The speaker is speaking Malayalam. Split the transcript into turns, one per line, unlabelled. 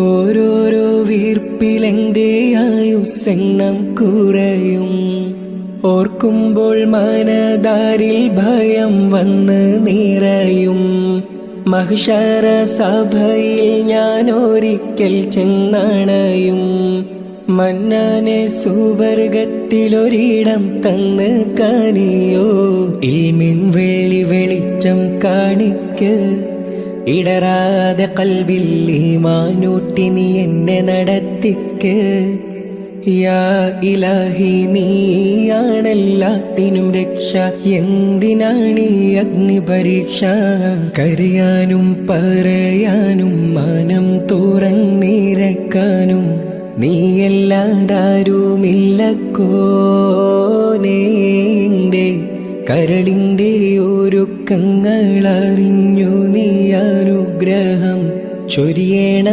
ഓരോരോ വീർപ്പിലെന്റെ ആയുസ്സെണ്ണം കുറയും. ഓർക്കുമ്പോൾ മനതാരിൽ ഭയം വന്ന് നിറയും. മഹ്ശറ സഭയിൽ ഞാൻ ഒരിക്കൽ ചെന്നണയും. മന്നാനെ സുവർഗത്തിലൊരിടം തന്ന് കനിയോ. ഇൽമിൻ വെള്ളി വെളിച്ചം കാണിക്ക്. ഇടറാതെ കൽബിൽ ഈമാനൂട്ടി നീ എന്നെ നടത്തിക്ക്. യാ ഇലാഹി നീയാണെല്ലാത്തിനും രക്ഷ. എന്തിനാണീ അഗ്നി പരീക്ഷ? കരയാനും പറയാനും മാനം തുറന്നിരക്കാനും നീയല്ലാതാരുമില്ലക്കോനേ. എന്റെ കരളിന്റെ ഒരുക്കങ്ങളറിഞ്ഞു നീ അനുഗ്രഹം ചൊരിയേണ.